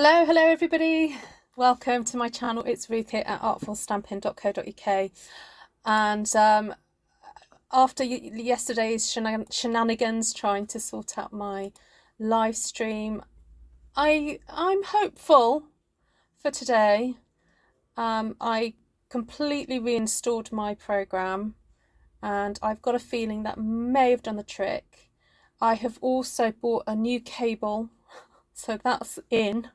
Hello everybody. Welcome to my channel. It's Ruth here at artfulstampin.co.uk. And after yesterday's shenanigans trying to sort out my live stream, I'm hopeful for today. I completely reinstalled my program and I've got a feeling that may have done the trick. I have also bought a new cable, so that's in.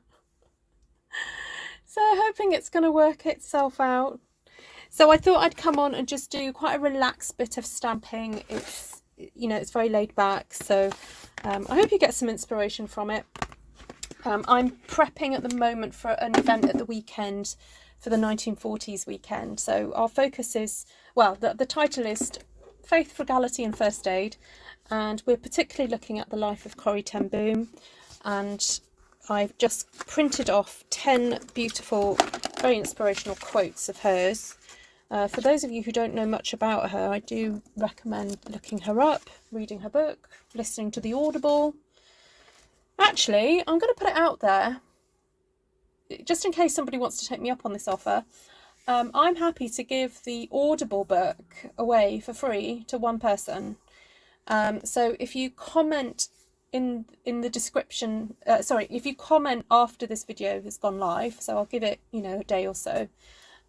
So hoping it's going to work itself out. So I thought I'd come on and just do quite a relaxed bit of stamping. It's, you know, it's very laid back. So I hope you get some inspiration from it. I'm prepping at the moment for an event at the weekend for the 1940s weekend. So our focus is, well, the title is Faith, Frugality and First Aid. And we're particularly looking at the life of Corrie ten Boom. And I've just printed off 10 beautiful, very inspirational quotes of hers. For those of you who don't know much about her, I do recommend looking her up, reading her book, listening to the Audible. Actually, I'm going to put it out there, just in case somebody wants to take me up on this offer. I'm happy to give the Audible book away for free to one person. So if you comment in the description, if you comment after this video has gone live, so I'll give it, you know, a day or so,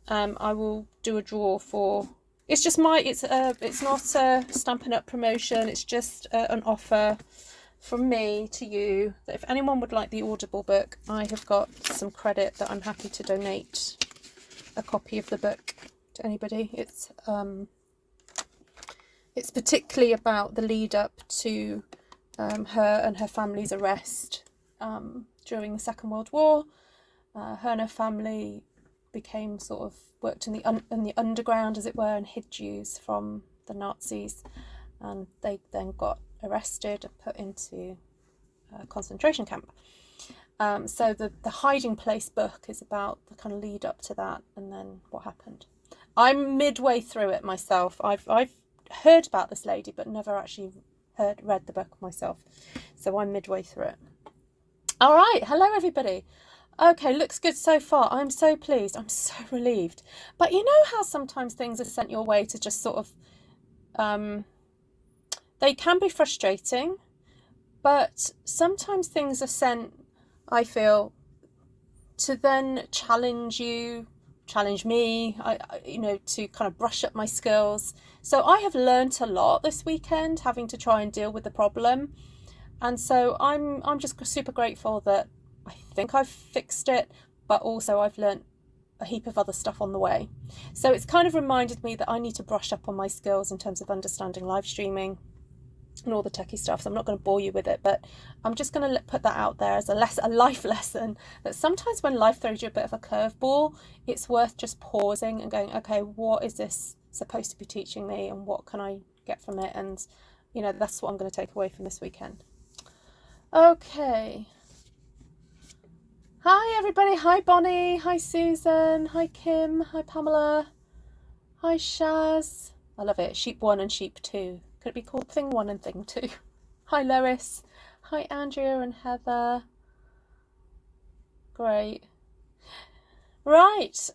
I will do a draw for, it's just it's not a Stampin' Up promotion, it's just an offer from me to you, that if anyone would like the Audible book, I have got some credit that I'm happy to donate a copy of the book to anybody. It's particularly about the lead up to her and her family's arrest during the Second World War. Her and her family became sort of worked in the underground, as it were, and hid Jews from the Nazis, and they then got arrested and put into a concentration camp. So the hiding place book is about the kind of lead up to that and then what happened. I'm midway through it myself. I've heard about this lady but never actually read the book myself, so I'm midway through it. All right, hello everybody. Okay, looks good so far. I'm so pleased. I'm so relieved. But you know how sometimes things are sent your way to just sort of they can be frustrating, but sometimes things are sent, I feel, to then challenge you, challenge me, you know, to kind of brush up my skills. So I have learnt a lot this weekend, having to try and deal with the problem, and so I'm just super grateful that I think I've fixed it, but also I've learnt a heap of other stuff on the way. So it's kind of reminded me that I need to brush up on my skills in terms of understanding live streaming and all the techie stuff. So I'm not going to bore you with it, but I'm just going to put that out there as a life lesson, that sometimes when life throws you a bit of a curveball, it's worth just pausing and going, okay, what is this supposed to be teaching me and what can I get from it? And, you know, that's what I'm going to take away from this weekend. Okay. Hi everybody. Hi Bonnie. Hi Susan. Hi Kim. Hi Pamela. Hi Shaz. I love it. Sheep 1 and Sheep 2. Could it be called Thing 1 and Thing 2? Hi Lois. Hi Andrea and Heather. Great. Right.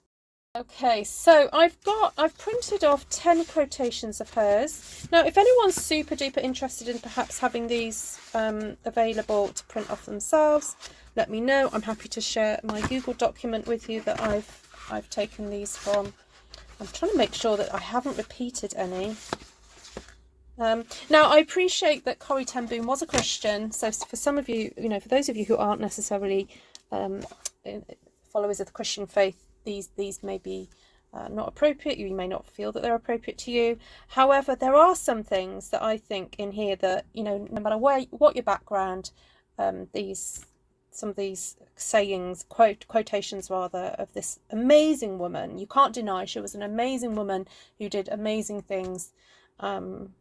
Okay, so I've printed off 10 quotations of hers. Now, if anyone's super duper interested in perhaps having these available to print off themselves, let me know. I'm happy to share my Google document with you that I've taken these from. I'm trying to make sure that I haven't repeated any. Now, I appreciate that Corrie ten Boom was a Christian, so for some of you, you know, for those of you who aren't necessarily followers of the Christian faith, these may be not appropriate. You may not feel that they're appropriate to you. However, there are some things that I think in here that, you know, no matter what your background, some of these sayings, quotations rather, of this amazing woman, you can't deny she was an amazing woman who did amazing things, and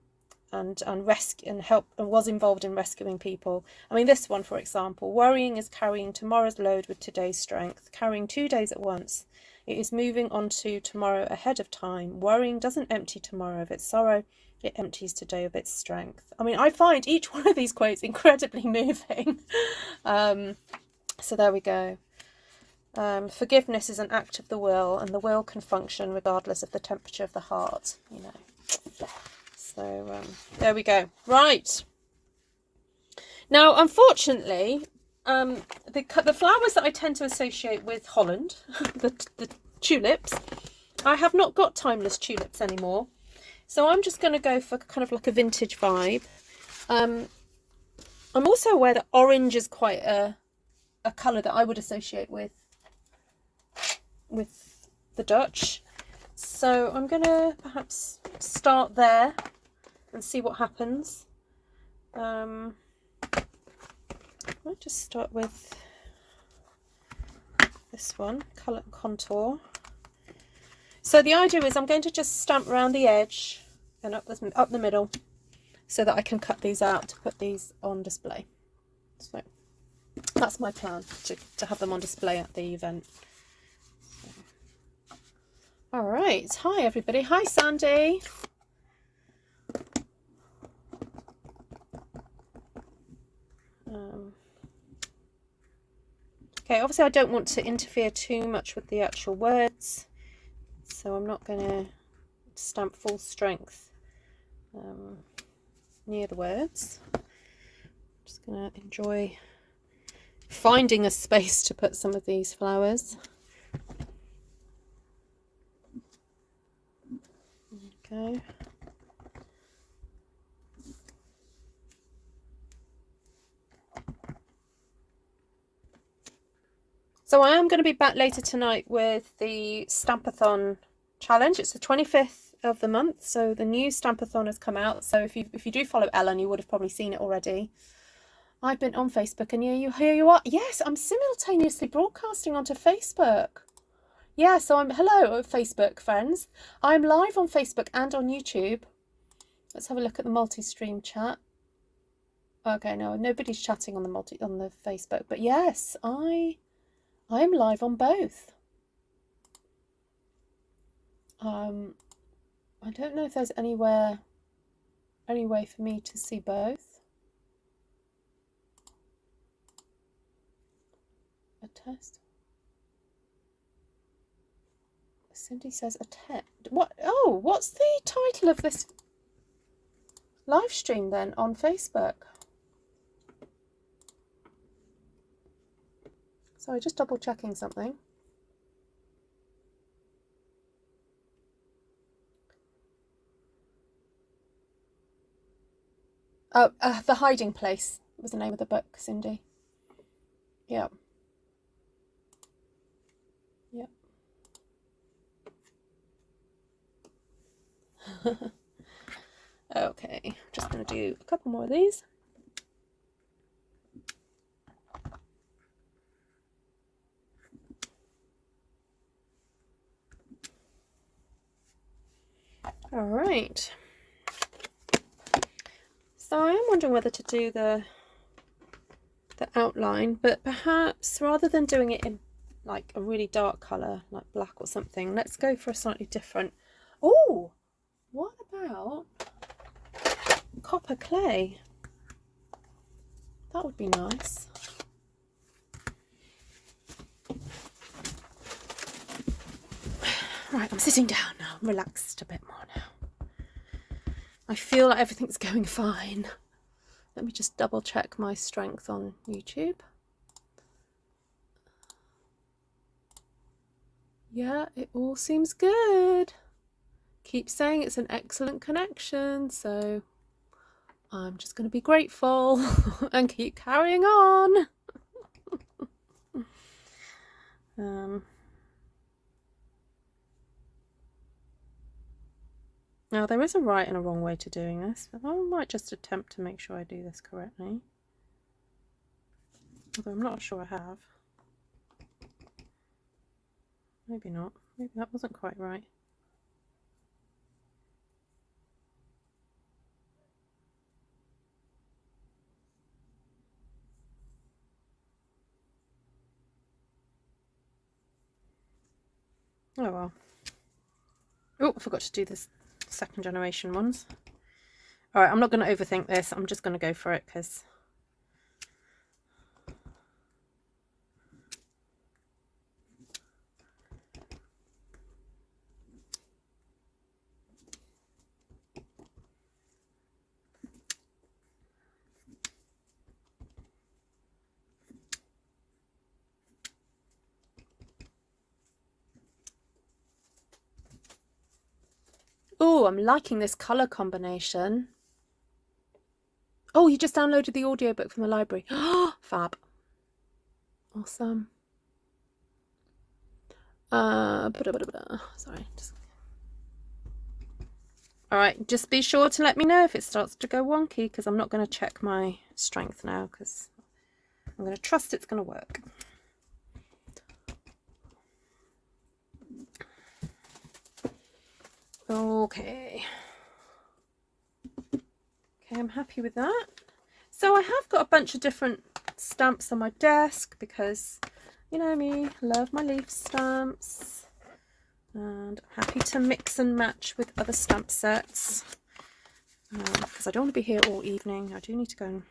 was involved in rescuing people. I mean, this one, for example: worrying is carrying tomorrow's load with today's strength, carrying 2 days at once. It is moving on to tomorrow ahead of time. Worrying doesn't empty tomorrow of its sorrow, it empties today of its strength. I mean, I find each one of these quotes incredibly moving. So there we go. Forgiveness is an act of the will, and the will can function regardless of the temperature of the heart, you know. So there we go. Right. Now, unfortunately, the flowers that I tend to associate with Holland, the tulips, I have not got timeless tulips anymore. So I'm just going to go for kind of like a vintage vibe. I'm also aware that orange is quite a colour that I would associate with the Dutch. So I'm going to perhaps start there and see what happens. I'll just start with this one, colour and contour. So the idea is I'm going to just stamp around the edge and up the middle so that I can cut these out to put these on display. So that's my plan, to have them on display at the event. All right, hi everybody. Hi Sandy. Okay, obviously I don't want to interfere too much with the actual words, so I'm not going to stamp full strength near the words. I'm just going to enjoy finding a space to put some of these flowers. Okay. So I am going to be back later tonight with the Stampathon challenge. It's the 25th of the month, so the new Stampathon has come out. So if you do follow Ellen, you would have probably seen it already. I've been on Facebook, and here you are. Yes, I'm simultaneously broadcasting onto Facebook. Yeah, so hello Facebook friends. I'm live on Facebook and on YouTube. Let's have a look at the multi-stream chat. Okay, no, nobody's chatting on the Facebook, but yes, I am live on both. I don't know if there's any way for me to see both. A test. Cindy says attempt. What? Oh, what's the title of this live stream then on Facebook? Sorry, just double checking something. Oh, The Hiding Place was the name of the book, Cindy. Yeah. Yeah. Okay, just going to do a couple more of these. All right. So I am wondering whether to do the outline, but perhaps rather than doing it in like a really dark colour, like black or something, let's go for a slightly different. Oh, what about copper clay? That would be nice. Right, I'm sitting down now. I'm relaxed a bit more now. I feel like everything's going fine. Let me just double check my strength on YouTube. Yeah, it all seems good. Keep saying it's an excellent connection, so I'm just going to be grateful and keep carrying on. Now there is a right and a wrong way to doing this. I might just attempt to make sure I do this correctly. Although I'm not sure I have. Maybe not. Maybe that wasn't quite right. Oh well. Oh, I forgot to do this second generation ones. All right, I'm not going to overthink this. I'm just going to go for it because Oh, I'm liking this colour combination. Oh, you just downloaded the audiobook from the library. Fab. Awesome. Sorry. All right, just be sure to let me know if it starts to go wonky, because I'm not going to check my strength now, because I'm going to trust it's going to work. Okay. Okay, I'm happy with that. So I have got a bunch of different stamps on my desk because, you know me, love my leaf stamps. And I'm happy to mix and match with other stamp sets. Because I don't want to be here all evening. I do need to go and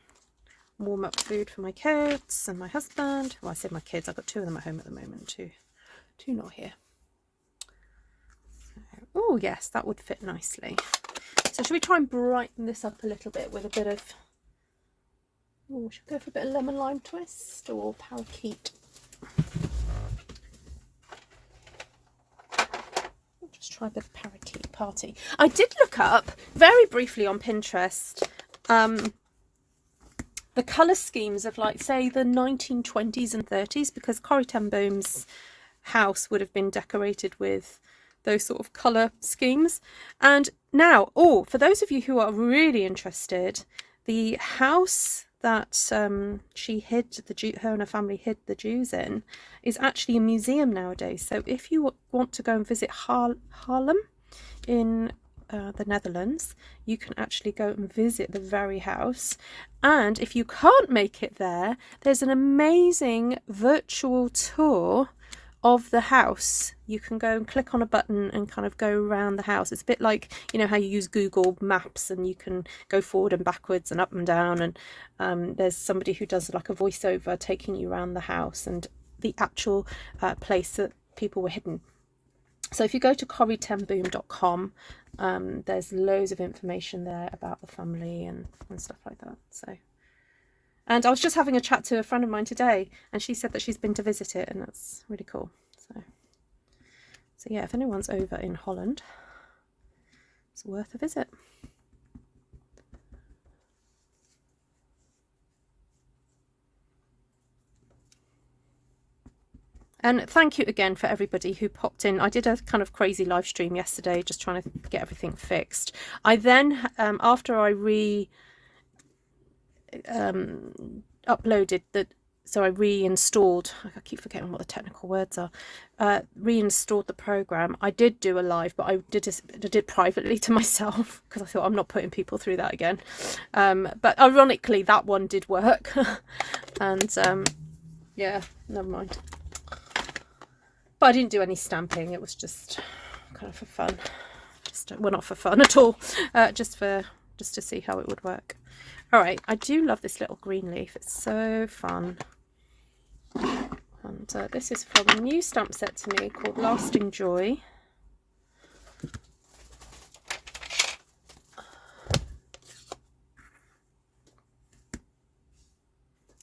warm up food for my kids and my husband. Well, I said my kids. I've got 2 of them at home at the moment. Two not here. Oh yes, that would fit nicely. So should we try and brighten this up a little bit with a bit of, oh, should we go for a bit of lemon lime twist or parakeet? I'll just try a bit of parakeet party. I did look up very briefly on Pinterest the colour schemes of, like, say the 1920s and 30s, because Corrie ten Boom's house would have been decorated with those sort of colour schemes. And now, oh, for those of you who are really interested, the house that she hid her and her family hid the Jews in is actually a museum nowadays. So if you want to go and visit Haarlem in the Netherlands, you can actually go and visit the very house. And if you can't make it there, there's an amazing virtual tour of the house. You can go and click on a button and kind of go around the house. It's a bit like, you know, how you use Google Maps and you can go forward and backwards and up and down, and there's somebody who does like a voiceover taking you around the house and the actual place that people were hidden. So if you go to corrietenboom.com, there's loads of information there about the family and stuff like that. So, and I was just having a chat to a friend of mine today, and she said that she's been to visit it, and that's really cool. So yeah, if anyone's over in Holland, it's worth a visit. And thank you again for everybody who popped in. I did a kind of crazy live stream yesterday, just trying to get everything fixed. I then, after I uploaded so I reinstalled, I keep forgetting what the technical words are, reinstalled the program. I did do a live, but I did it privately to myself because I thought I'm not putting people through that again. But ironically, that one did work. And yeah, never mind. But I didn't do any stamping. It was just kind of for fun. Well, not for fun at all. Just to see how it would work. All right, I do love this little green leaf. It's so fun. And this is from a new stamp set to me called Lasting Joy.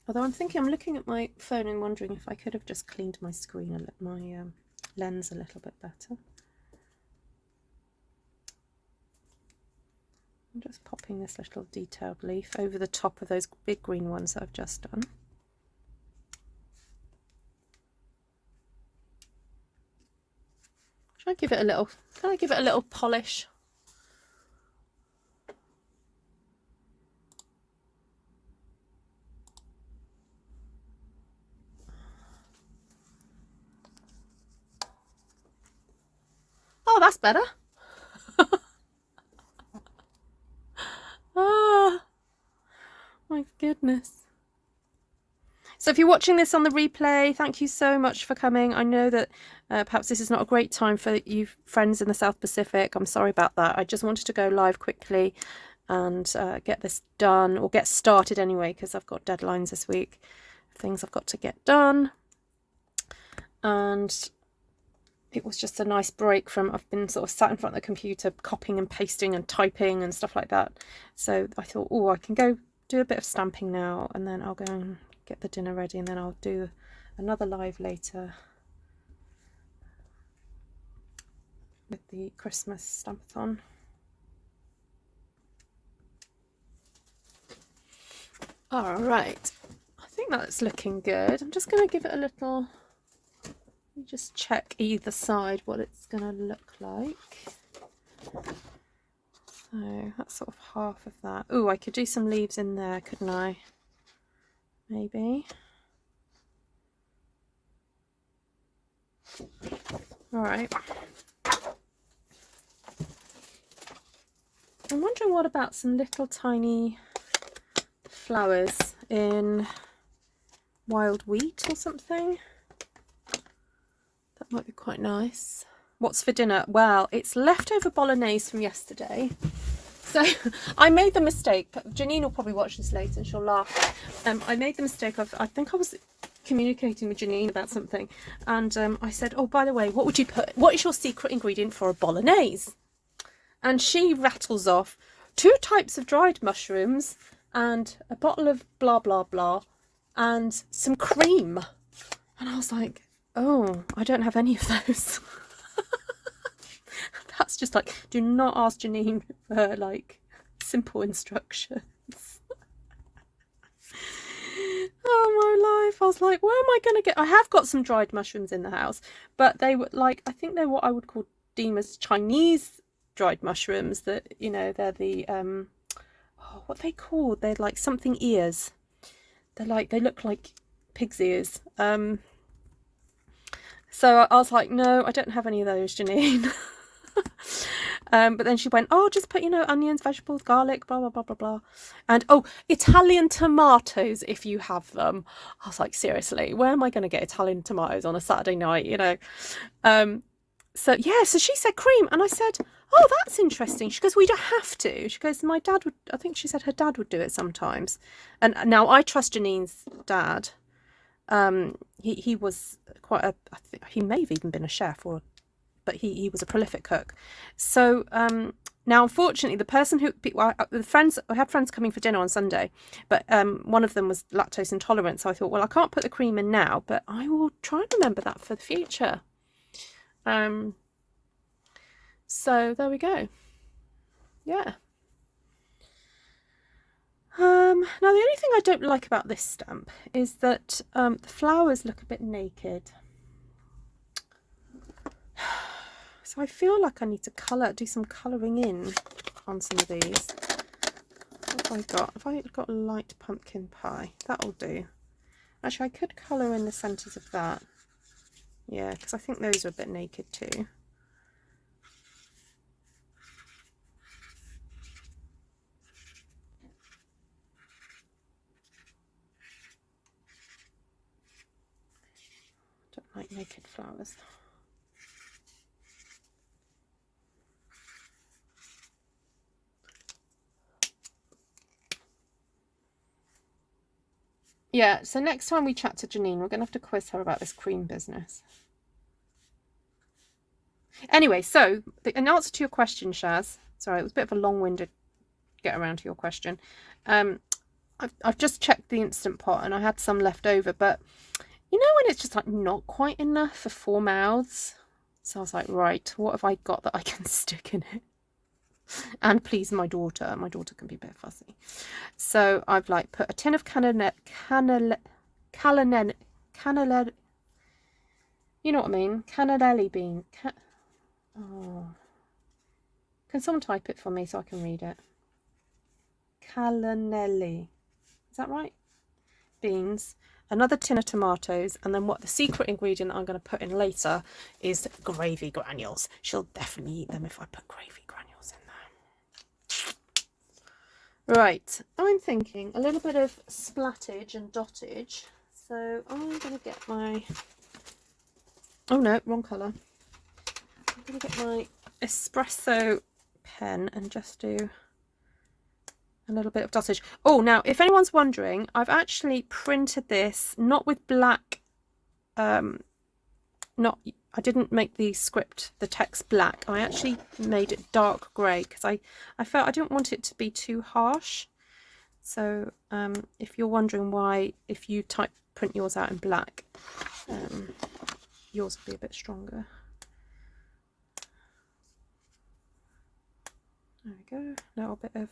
Although I'm looking at my phone and wondering if I could have just cleaned my screen, my lens a little bit better. I'm just popping this little detailed leaf over the top of those big green ones that I've just done. Can I give it a little polish? Oh, that's better. Oh my goodness. So if you're watching this on the replay, thank you so much for coming. I know that perhaps this is not a great time for you friends in the South Pacific. I'm sorry about that. I just wanted to go live quickly and get this done, or get started anyway, because I've got deadlines this week, things I've got to get done. And it was just a nice break from, I've been sort of sat in front of the computer copying and pasting and typing and stuff like that. So I thought, oh, I can go do a bit of stamping now, and then I'll go and get the dinner ready, and then I'll do another live later with the Christmas stampathon. All right, I think that's looking good. I'm just going to give it a little, just check either side what it's going to look like. So that's sort of half of that. Oh, I could do some leaves in there, couldn't I? Maybe. All right. I'm wondering what about some little tiny flowers in wild wheat or something. That might be quite nice. What's for dinner? Well, it's leftover bolognese from yesterday. So I made the mistake. Janine will probably watch this later and she'll laugh. I made the mistake of, I think I was communicating with Janine about something, and I said, oh, by the way, what would you put? What is your secret ingredient for a bolognese? And she rattles off 2 types of dried mushrooms and a bottle of blah blah blah and some cream. And I was like, oh, I don't have any of those. That's just like, do not ask Janine for like simple instructions. Oh my life. I was like, where am I going to get? I have got some dried mushrooms in the house, but they were like, I think they're what I would call deem as Chinese dried mushrooms. That, you know, they're the oh, what are they called? They're like something ears. They're like, they look like pig's ears. So I was like, no, I don't have any of those, Janine. But then she went, oh, just put, you know, onions, vegetables, garlic, blah blah blah blah blah, and oh, Italian tomatoes if you have them. I was like, seriously, where am I going to get Italian tomatoes on a Saturday night, you know? So yeah, so she said cream, and I said, oh, that's interesting. She goes, we don't have to. She goes, my dad would, I think she said her dad would do it sometimes. And now I trust Janine's dad. He was quite a, I think he may have even been a chef, or but he was a prolific cook. So now, unfortunately, the person who, the friends, I had friends coming for dinner on Sunday, but one of them was lactose intolerant. So I thought, well, I can't put the cream in now, but I will try and remember that for the future. So there we go. Yeah. Now the only thing I don't like about this stamp is that the flowers look a bit naked. So I feel like I need to do some colouring in on some of these. What have I got? Have I got light pumpkin pie? That'll do. Actually, I could colour in the centres of that. Yeah, because I think those are a bit naked too. Don't like naked flowers. Yeah, so next time we chat to Janine, we're going to have to quiz her about this cream business. Anyway, so in answer to your question, Shaz, sorry, it was a bit of a long-winded get around to your question. I've just checked the Instant Pot and I had some left over, but you know when it's just like not quite enough for 4 mouths? So I was like, right, what have I got that I can stick in it and please my daughter? My daughter can be a bit fussy. So I've like put a tin of cannellini, you know what I mean? Cannellini bean. Oh. Can someone type it for me so I can read it? Cannellini. Is that right? Beans. Another tin of tomatoes, and then what the secret ingredient I'm going to put in later is gravy granules. She'll definitely eat them if I put gravy granules in there. Right, I'm thinking a little bit of splattage and dottage. So I'm going to get my, oh no, wrong colour. I'm going to get my espresso pen and just do a little bit of dottage. Oh, now if anyone's wondering, I've actually printed this not with black, I didn't make the script, the text black. I actually made it dark grey because I felt I didn't want it to be too harsh. So if you're wondering why, if you print yours out in black, yours will be a bit stronger. There we go. Now a bit of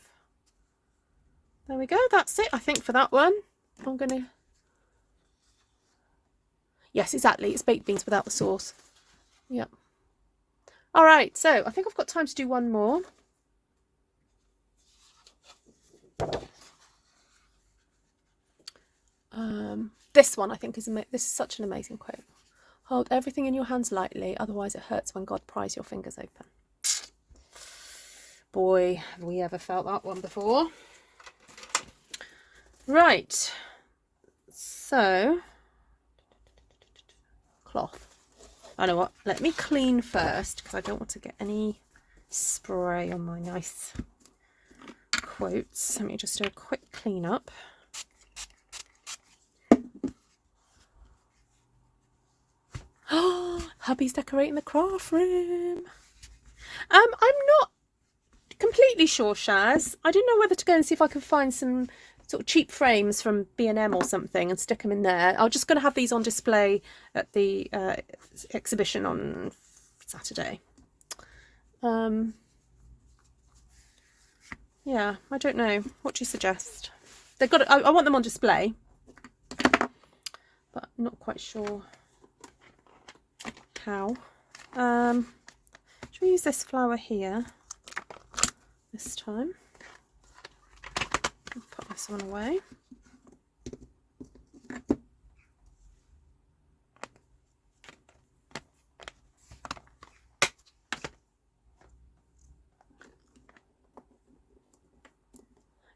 There we go. That's it, I think, for that one. I'm going to... Yes, exactly. It's baked beans without the sauce. Yep. All right, so I think I've got time to do one more. This one I think is this is such an amazing quote. Hold everything in your hands lightly, otherwise it hurts when God pries your fingers open. Boy, have we ever felt that one before. Right, so cloth. I know what, let me clean first because I don't want to get any spray on my nice quotes. Let me just do a quick clean up. Oh, hubby's decorating the craft room. I'm not completely sure, Shaz. I didn't know whether to go and see if I could find some sort of cheap frames from B&M or something and stick them in there. I'm just going to have these on display at the exhibition on Saturday. Yeah, I don't know. What do you suggest? They've got. I want them on display, but I'm not quite sure how. Should we use this flower here this time? I'll put this one away.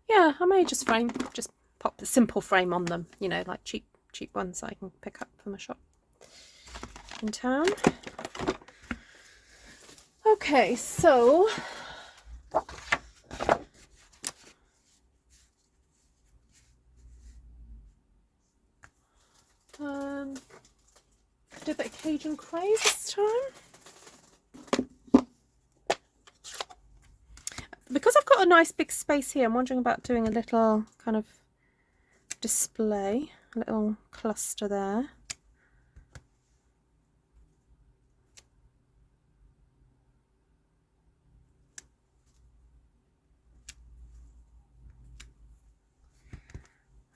Yeah, I may just pop the simple frame on them, you know, like cheap ones I can pick up from a shop in town. Okay, so do a bit of Cajun craze this time. Because I've got a nice big space here, I'm wondering about doing a little kind of display, a little cluster there.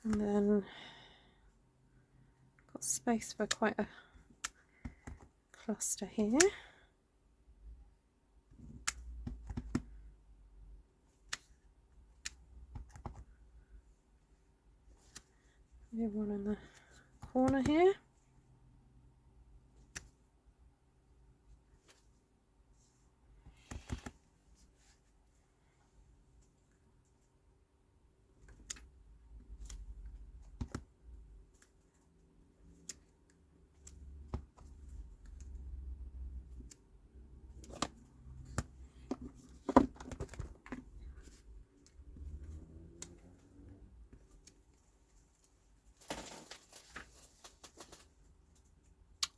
And then got space for quite a cluster here. Maybe one in the corner here.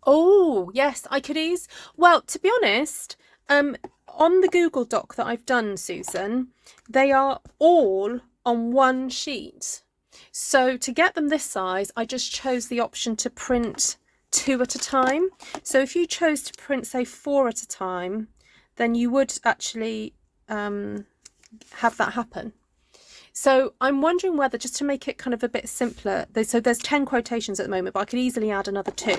Oh, yes, I could ease. Well, to be honest, on the Google Doc that I've done, Susan, they are all on one sheet. So to get them this size, I just chose the option to print 2 at a time. So if you chose to print, say, 4 at a time, then you would actually have that happen. So I'm wondering whether, just to make it kind of a bit simpler, so there's 10 quotations at the moment, but I could easily add another 2.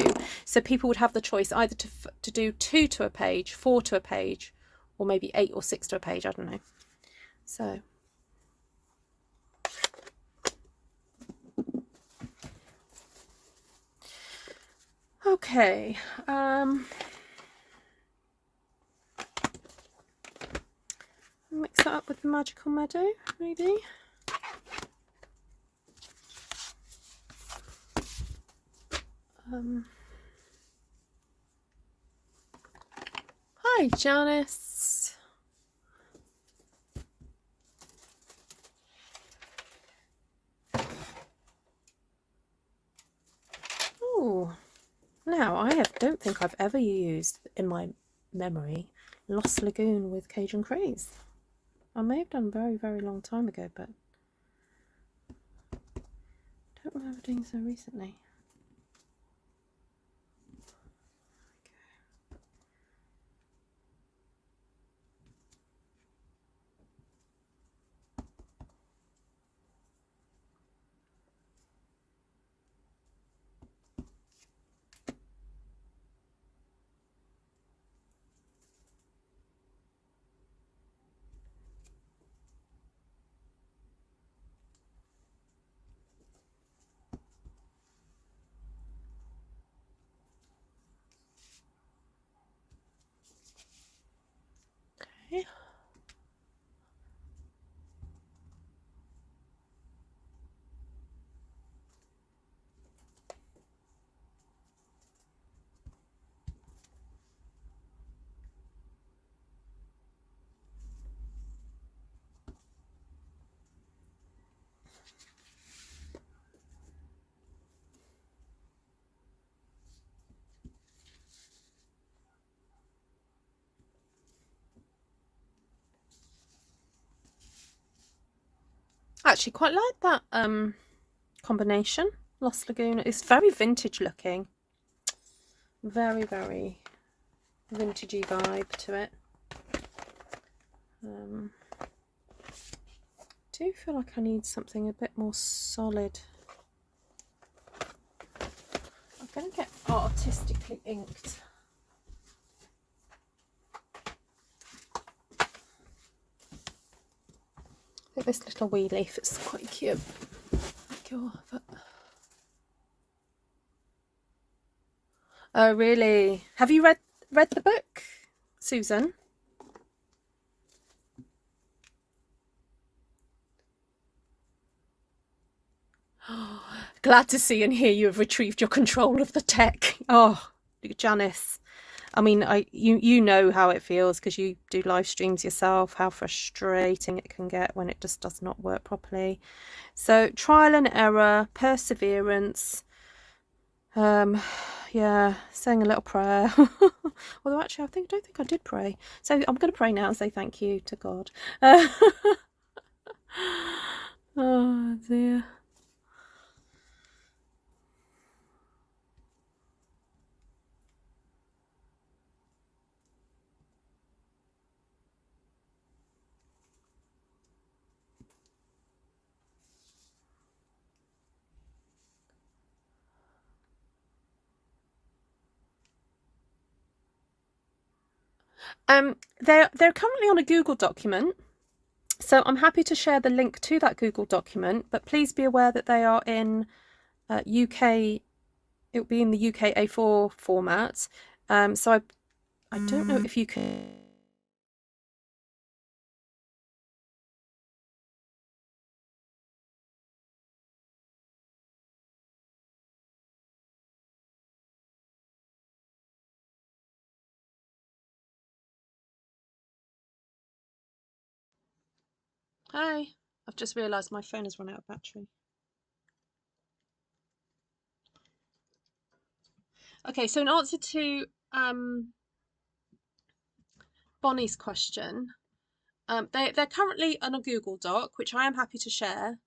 So people would have the choice either to do 2 to a page, 4 to a page, or maybe 8 or 6 to a page, I don't know. So. Okay. Mix that up with the Magical Meadow, maybe. Hi, Janice. Oh, now I don't think I've ever used in my memory Lost Lagoon with Cajun Craze. I may have done a very, very long time ago, but don't remember doing so recently. I actually quite like that combination. Lost Lagoon. It's very vintage looking. Very, very vintagey vibe to it. Do feel like I need something a bit more solid. I'm going to get artistically inked. I think this little wee leaf is quite cute. Oh really? Have you read the book, Susan? Glad to see and hear you have retrieved your control of the tech. Oh, Janice. I mean, you know how it feels because you do live streams yourself, how frustrating it can get when it just does not work properly. So trial and error, perseverance, yeah, saying a little prayer. Although actually I don't think I did pray. So I'm going to pray now and say thank you to God. Oh dear. They're currently on a Google document, so I'm happy to share the link to that Google document, but please be aware that they are in UK, it will be in the UK A4 format. So I don't know if you can. Hi, I've just realised my phone has run out of battery. Okay, so in answer to Bonnie's question, they're currently on a Google Doc, which I am happy to share,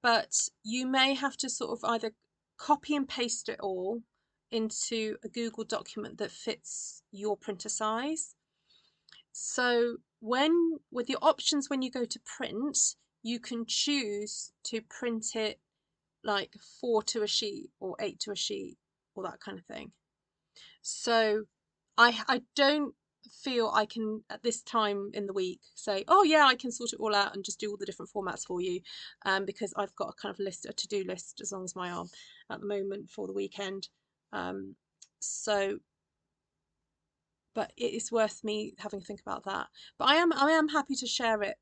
but you may have to sort of either copy and paste it all into a Google document that fits your printer size. So with your options, when you go to print, you can choose to print it like 4 to a sheet or 8 to a sheet or that kind of thing. So I don't feel I can at this time in the week say, oh yeah, I can sort it all out and just do all the different formats for you, because I've got a kind of list, a to-do list as long as my arm at the moment for the weekend. So but it is worth me having a think about that. But I am happy to share it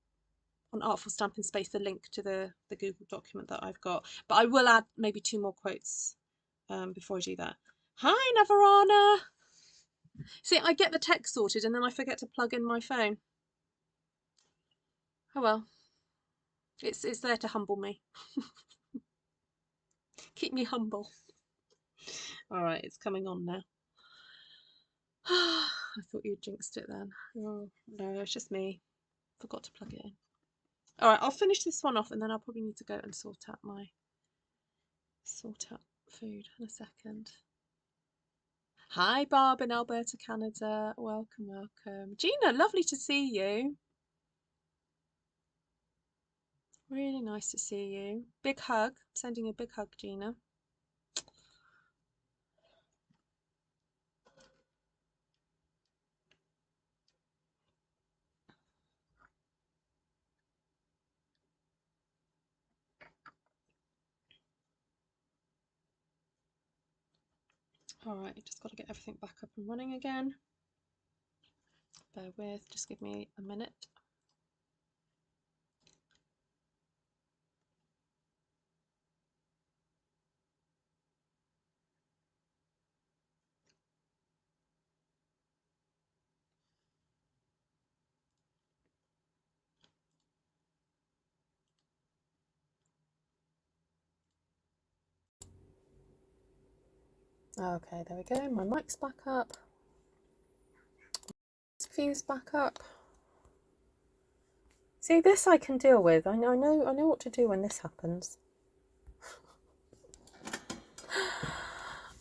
on Artful Stampin Space, the link to the Google document that I've got. But I will add maybe 2 more quotes before I do that. Hi Navarana! See, I get the text sorted and then I forget to plug in my phone. Oh well. It's there to humble me. Keep me humble. Alright, it's coming on now. I thought you jinxed it then. Oh, no, it's just me. Forgot to plug it in. Alright, I'll finish this one off and then I'll probably need to go and sort out food in a second. Hi Barb in Alberta, Canada. Welcome, welcome. Gina, lovely to see you. Really nice to see you. Big hug. Sending a big hug, Gina. Alright, just got to get everything back up and running again. Bear with, just give me a minute. Okay, there we go. My mic's back up. Fuse back up. See, this I can deal with. I know what to do when this happens.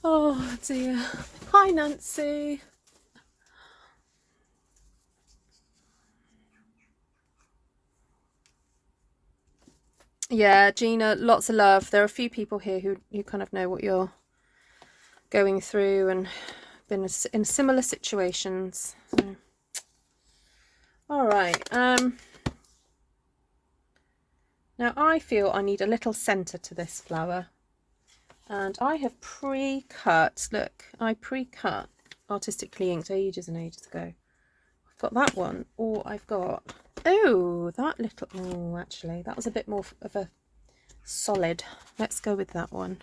Oh dear. Hi Nancy. Yeah, Gina, lots of love. There are a few people here who kind of know what you're going through and been in similar situations. So. All right. Now I feel I need a little centre to this flower, and I have pre-cut. Look, I pre-cut artistically inked ages and ages ago. I've got that one, or I've got that little. Oh, actually, that was a bit more of a solid. Let's go with that one.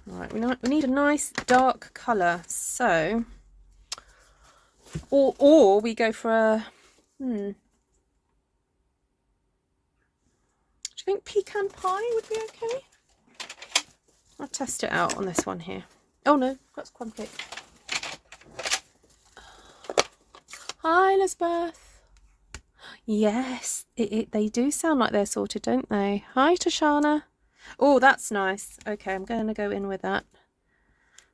Right, we need a nice dark colour, so or we go for a do you think pecan pie would be okay? I'll test it out on this one here. Oh no, that's crumb cake. Hi Elizabeth. Yes, they do sound like they're sorted, don't they? Hi Tashana. Oh, that's nice. Okay, I'm going to go in with that.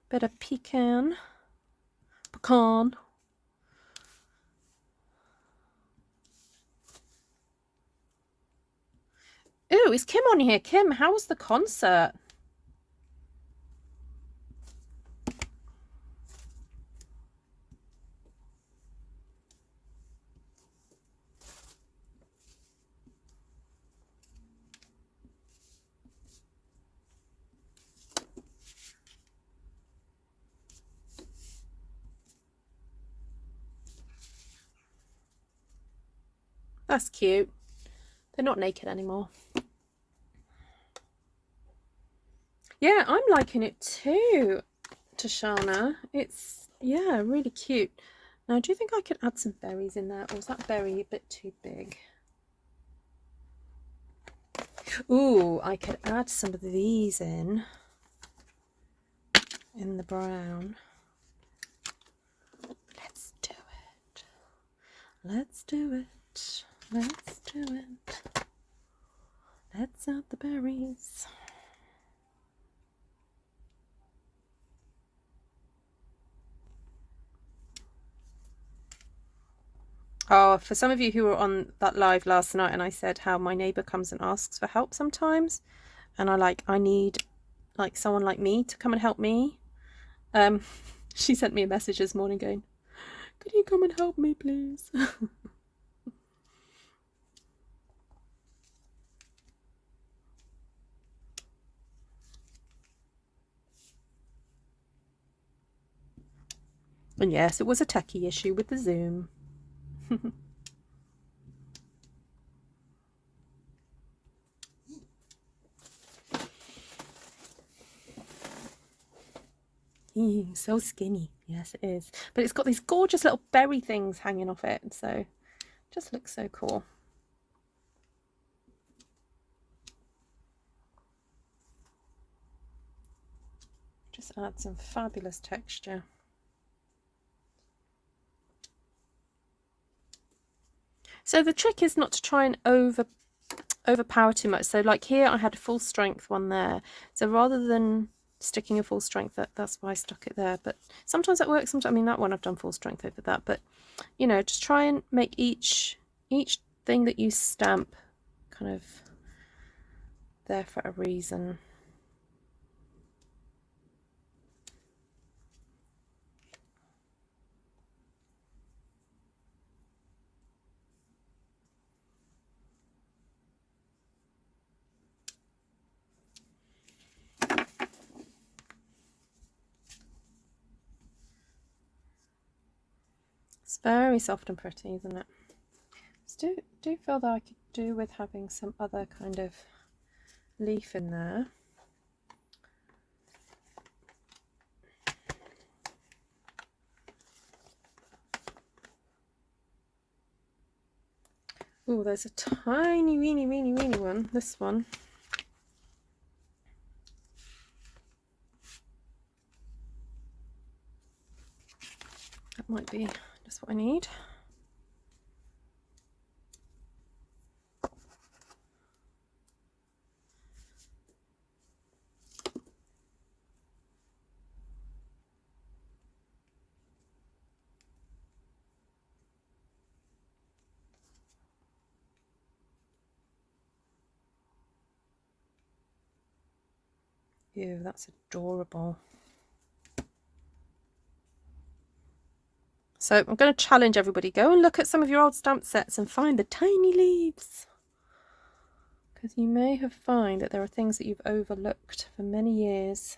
Bit of pecan. Ooh, is Kim on here? Kim, how was the concert? That's cute. They're not naked anymore. Yeah, I'm liking it too, Tashana. It's, yeah, really cute. Now, do you think I could add some berries in there, or is that berry a bit too big? Ooh, I could add some of these in the brown. Let's do it. Let's do it. Let's do it. Let's add the berries. Oh, for some of you who were on that live last night and I said how my neighbour comes and asks for help sometimes, and I need like someone like me to come and help me. She sent me a message this morning going, could you come and help me please? And yes, it was a techie issue with the Zoom. So skinny. Yes, it is. But it's got these gorgeous little berry things hanging off it, so it just looks so cool. Just add some fabulous texture. So the trick is not to try and overpower too much. So like here I had a full strength one there. So rather than sticking a full strength, that's why I stuck it there. But sometimes that works. Sometimes, I mean, that one I've done full strength over that. But you know, just try and make each thing that you stamp kind of there for a reason. It's very soft and pretty, isn't it? Do feel that I could do with having some other kind of leaf in there. Oh, there's a tiny, weeny one. This one. That might be just what I need. Ew, that's adorable. So I'm going to challenge everybody, go and look at some of your old stamp sets and find the tiny leaves. Because you may have found that there are things that you've overlooked for many years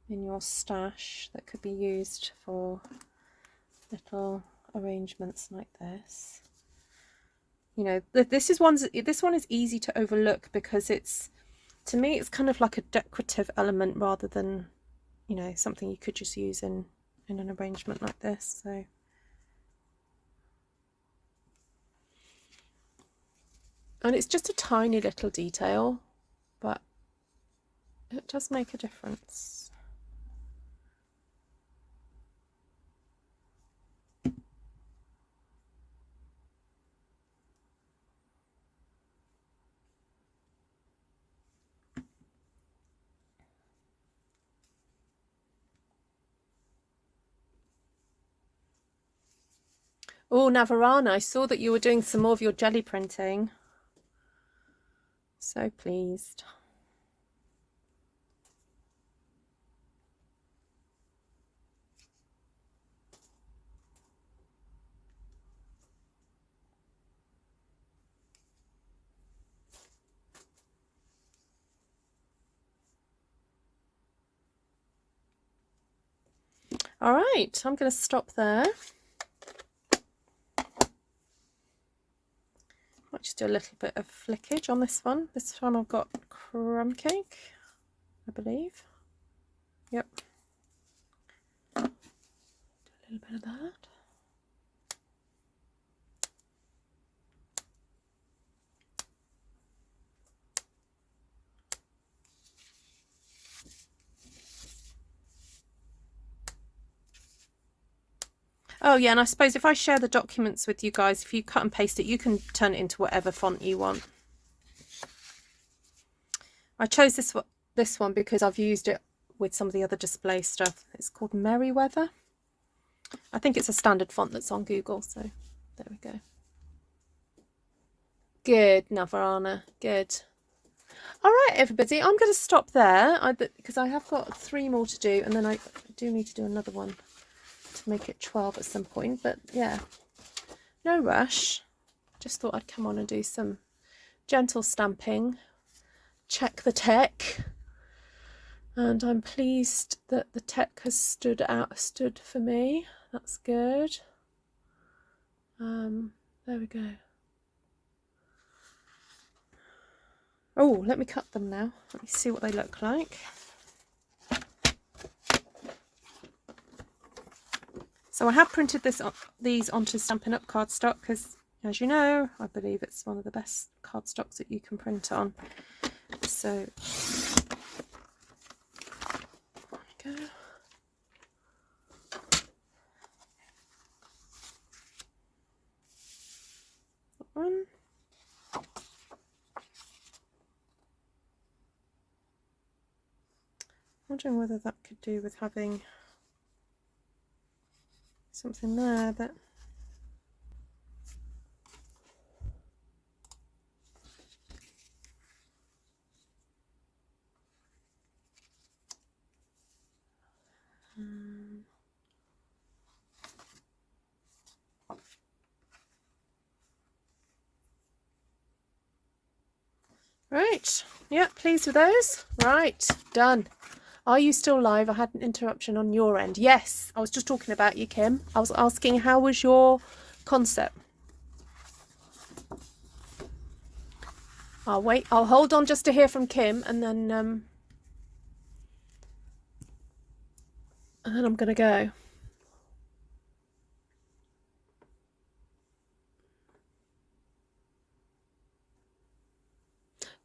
in your stash that could be used for little arrangements like this. You know, this one is easy to overlook because it's, to me, it's kind of like a decorative element rather than, you know, something you could just use in an arrangement like this. So and it's just a tiny little detail, but it does make a difference. Oh, Navarana, I saw that you were doing some more of your jelly printing. So pleased. All right, I'm going to stop there. Might just do a little bit of flickage on this one. This one I've got crumb cake, I believe. Yep. Do a little bit of that. Oh yeah, and I suppose if I share the documents with you guys, if you cut and paste it, you can turn it into whatever font you want. I chose this one because I've used it with some of the other display stuff. It's called Merryweather. I think it's a standard font that's on Google, so there we go. Good, Navarana, good. All right, everybody, I'm going to stop there because I have got 3 more to do, and then I do need to do another one to make it 12 at some point. But yeah, no rush. Just thought I'd come on and do some gentle stamping, check the tech, and I'm pleased that the tech has stood for me. That's good. There we go. Oh, let me cut them now. Let me see what they look like. So I have printed these onto Stampin' Up! Cardstock because, as you know, I believe it's one of the best cardstocks that you can print on. So there we go. That one. Wondering whether that could do with having something there, but right, yeah, pleased with those. Right, done. Are you still live? I had an interruption on your end. Yes, I was just talking about you, Kim. I was asking, how was your concept? I'll wait. I'll hold on just to hear from Kim, and then I'm going to go.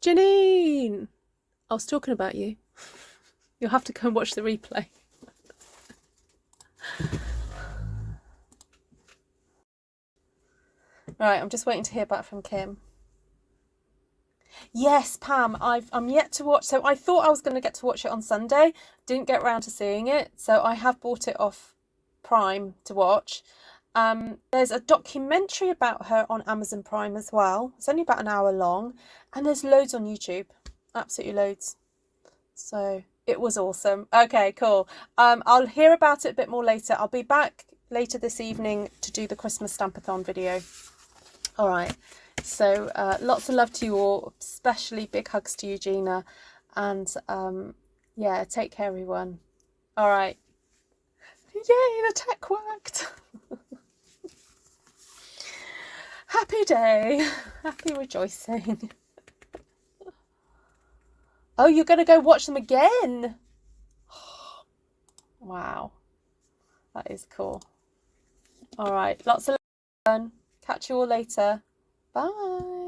Janine! I was talking about you. You'll have to go and watch the replay. Right, I'm just waiting to hear back from Kim. Yes, Pam, I'm yet to watch. So I thought I was going to get to watch it on Sunday. Didn't get around to seeing it. So I have bought it off Prime to watch. There's a documentary about her on Amazon Prime as well. It's only about an hour long, and there's loads on YouTube. Absolutely loads. So it was awesome. Okay, cool. I'll hear about it a bit more later. I'll be back later this evening to do the Christmas Stampathon video. All right. So lots of love to you all, especially big hugs to Eugenia, and yeah, take care everyone. All right. Yay, the tech worked. Happy day, happy rejoicing. Oh, you're going to go watch them again? Wow, that is cool. All right, lots of love. Catch you all later. Bye.